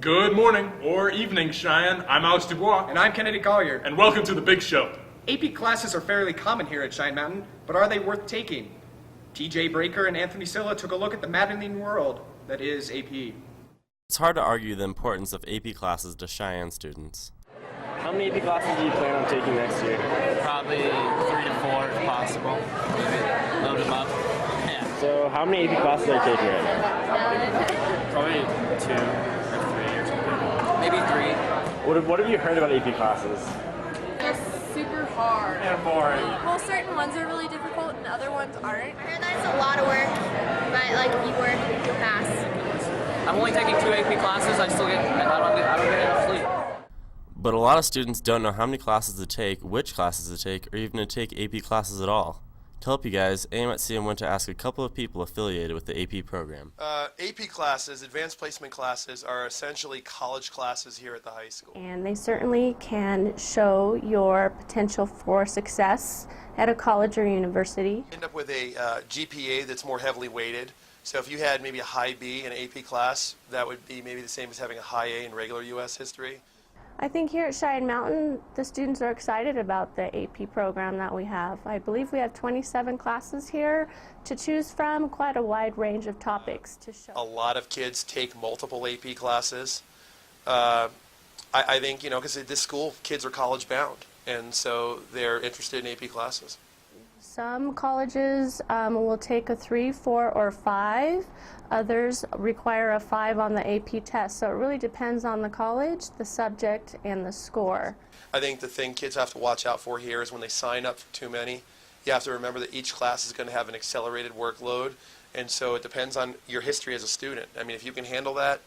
Good morning, or evening, Cheyenne. I'm Alex Dubois. And I'm Kennedy Collier. And welcome to The Big Show. AP classes are fairly common here at Cheyenne Mountain, but are they worth taking? TJ Breaker and Anthony Silla took a look at the maddening world that is AP. It's hard to argue the importance of AP classes to Cheyenne students. How many AP classes do you plan on taking next year? Probably 3 to 4 if possible. Maybe load them up. Yeah. So how many AP classes are you taking right now? Probably 2 or 3 or something. Maybe 3. What have you heard about AP classes? They're super hard. And boring. Well, certain ones are really difficult and other ones aren't. I heard that it's a lot of work, but like if you work, you'll pass. I'm only taking 2 AP classes. I don't get enough sleep. But a lot of students don't know how many classes to take, which classes to take, or even to take AP classes at all. To help you guys, AIM at CM went to ask a couple of people affiliated with the AP program. AP classes, advanced placement classes, are essentially college classes here at the high school. And they certainly can show your potential for success at a college or university. End up with a GPA that's more heavily weighted. So if you had maybe a high B in an AP class, that would be maybe the same as having a high A in regular U.S. history. I think here at Cheyenne Mountain, the students are excited about the AP program that we have. I believe we have 27 classes here to choose from, quite a wide range of topics to show. A lot of kids take multiple AP classes. I think, because at this school, kids are college bound, and so they're interested in AP classes. Some colleges will take a 3, 4, or 5. Others require a 5 on the AP test. So it really depends on the college, the subject, and the score. I think the thing kids have to watch out for here is when they sign up for too many, you have to remember that each class is going to have an accelerated workload, and so it depends on your history as a student. I mean, if you can handle that,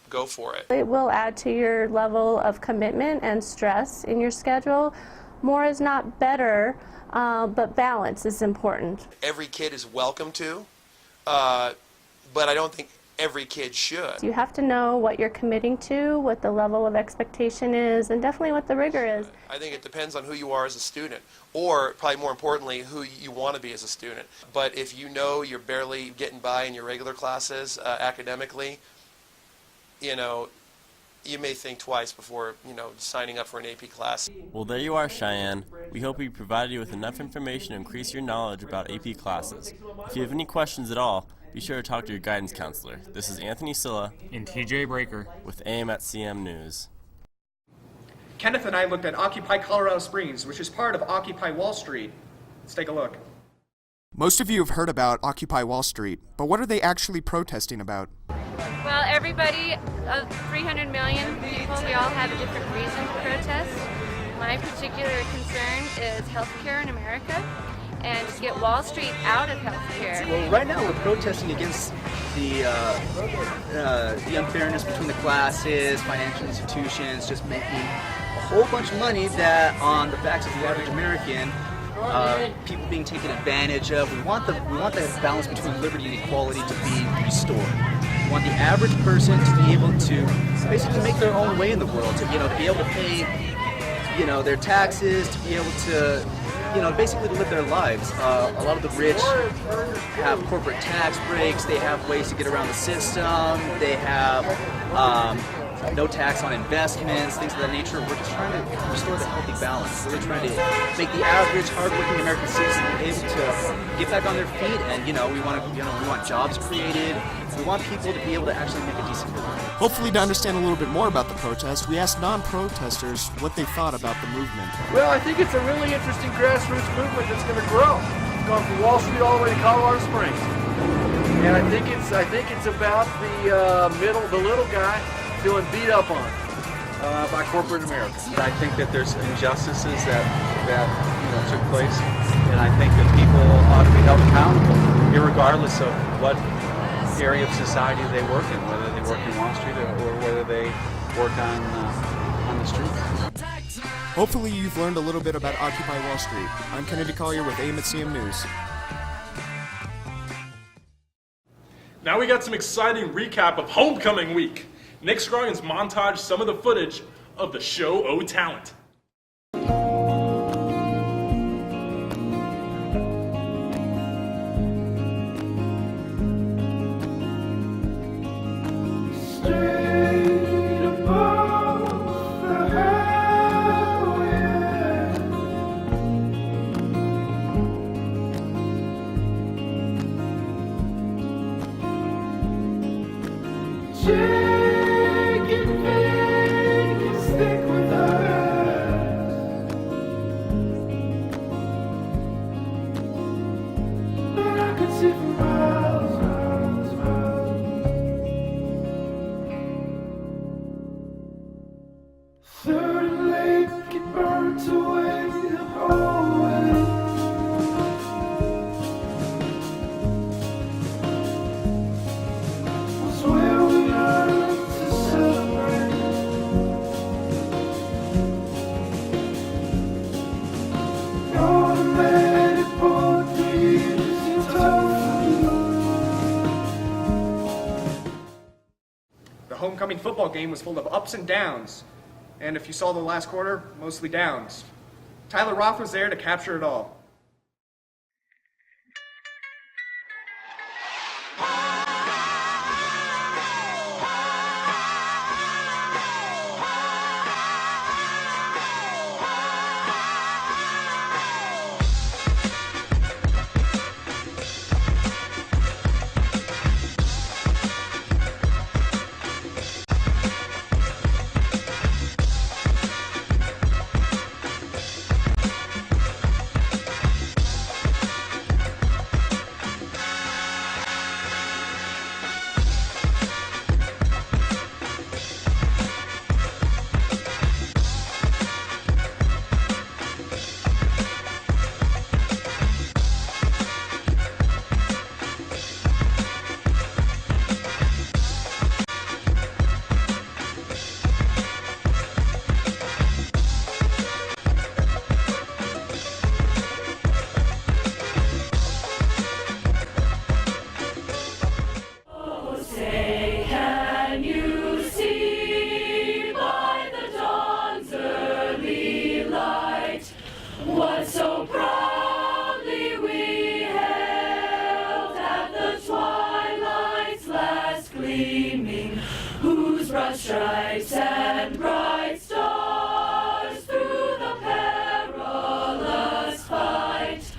go for it. It will add to your level of commitment and stress in your schedule. More is not better. But balance is important. Every kid is welcome to, but I don't think every kid should. You have to know what you're committing to, what the level of expectation is, and definitely what the rigor is. I think it depends on who you are as a student, or probably more importantly, who you want to be as a student. But if you know you're barely getting by in your regular classes academically, you may think twice before, signing up for an AP class. Well, there you are, Cheyenne. We hope we provided you with enough information to increase your knowledge about AP classes. If you have any questions at all, be sure to talk to your guidance counselor. This is Anthony Silla And TJ Breaker. with AIM at CM News. Kenneth and I looked at Occupy Colorado Springs, which is part of Occupy Wall Street. Let's take a look. Most of you have heard about Occupy Wall Street, but what are they actually protesting about? Well, everybody, 300 million people, we all have a different reason to protest. My particular concern is healthcare in America and to get Wall Street out of healthcare. Well, right now we're protesting against the unfairness between the classes, financial institutions, just making a whole bunch of money that on the backs of the average American. People being taken advantage of. We want the balance between liberty and equality to be restored. We want the average person to be able to basically make their own way in the world, to be able to pay, their taxes, to be able to, basically to live their lives. A lot of the rich have corporate tax breaks. They have ways to get around the system. They have no tax on investments, things of that nature. We're just trying to restore the healthy balance. We're really trying to make the average, hardworking American citizen able to get back on their feet. And we want jobs created. We want people to be able to actually make a decent living. Hopefully, to understand a little bit more about the protest, we asked non-protesters what they thought about the movement. Well, I think it's a really interesting grassroots movement that's going to grow. It's gone from Wall Street all the way to Colorado Springs, and I think it's about the little guy feeling beat up on by corporate America. I think that there's injustices that took place, and I think that people ought to be held accountable, irregardless of what area of society they work in, whether they work in Wall Street or whether they work on the streets. Hopefully you've learned a little bit about Occupy Wall Street. I'm Kennedy Collier with AIM at CM News. Now we got some exciting recap of Homecoming Week. Nick Scroggins montaged some of the footage of the show O Talent. Straight football game was full of ups and downs. And if you saw the last quarter, mostly downs. Tyler Roth was there to capture it all. What so proudly we hailed at the twilight's last gleaming, whose broad stripes and bright stars through the perilous fight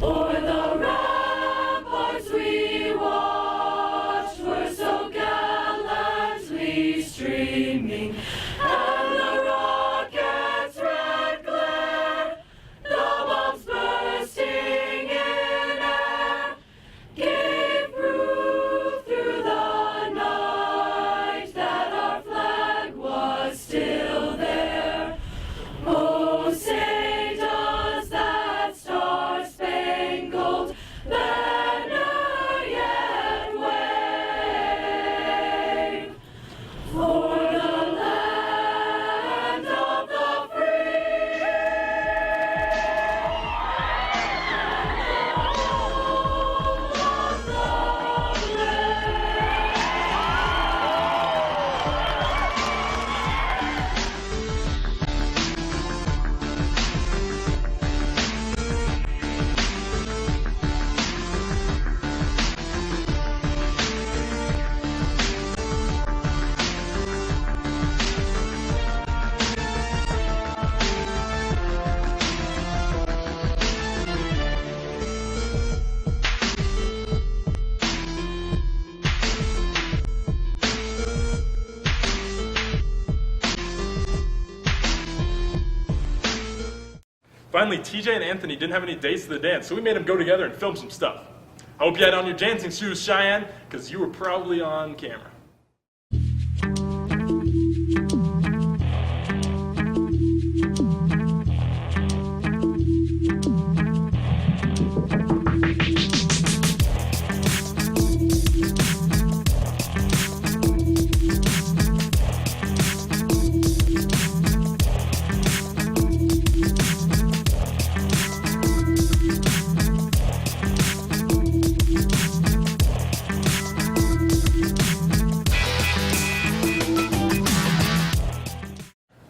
o'er the ramparts we watched were so gallantly streaming, and the rocket's red glare, the bombs bursting in air, gave proof through the night that our flag was still there. Oh, say does that star-spangled banner yet wave for the land of the free? Finally, TJ and Anthony didn't have any dates to the dance, so we made them go together and film some stuff. I hope you had on your dancing shoes, Cheyenne, because you were probably on camera.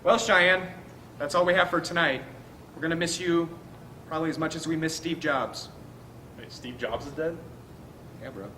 Well, Cheyenne, that's all we have for tonight. We're gonna miss you probably as much as we miss Steve Jobs. Wait, Steve Jobs is dead? Yeah, bro.